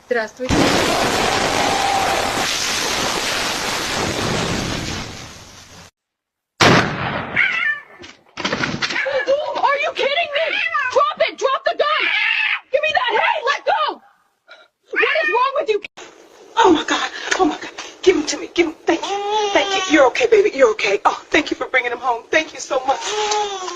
Здравствуйте. Are you kidding me? Drop it! Drop the gun! Give me that! Hey, let go! What is wrong with you? Oh my God! Oh my God! Give him to me! Give him! Thank you! Thank you! You're okay, baby. You're okay. Oh, thank you for bringing him home. Thank you so much.